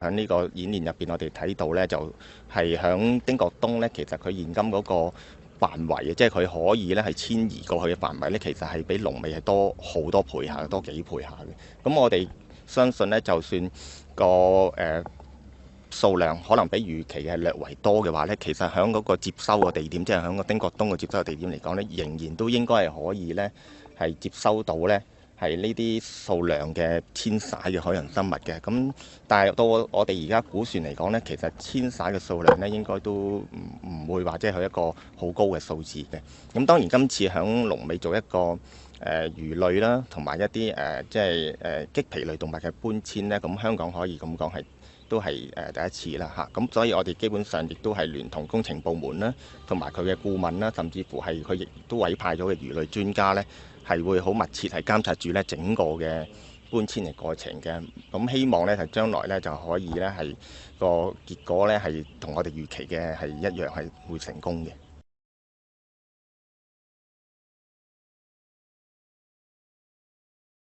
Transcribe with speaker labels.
Speaker 1: 喺呢個演練入邊，我哋睇到呢，就係響丁角東呢，其實佢現今嗰個範圍，即係佢可以呢係遷移過去嘅範圍呢，其實係比龍尾係多好多倍下，多幾倍下嘅。咁我哋相信呢，就算個數量可能比預期係略為多嘅話呢，其實喺嗰個接收嘅地點，即係喺個丁角東嘅接收嘅地點嚟講呢，仍然都應該係可以呢，係接收到呢。係呢啲數量嘅遷徙嘅海洋生物嘅，咁但係到我哋而家估算嚟講呢，其實遷徙嘅數量呢應該都唔會話即係去一個好高嘅數字嘅。咁當然今次響龍尾做一個魚類啦，同埋一啲即係棘皮類動物嘅搬遷呢，咁香港可以咁講係都係第一次啦嚇。咁所以我哋基本上亦都係聯同工程部門啦，同埋佢嘅顧問啦，甚至乎係佢亦都委派咗嘅魚類專家呢。係會好密切係監察住咧整個嘅搬遷嘅過程嘅，咁希望咧係將來咧就可以咧係個結果咧係同我哋預期嘅係一樣係會成功嘅。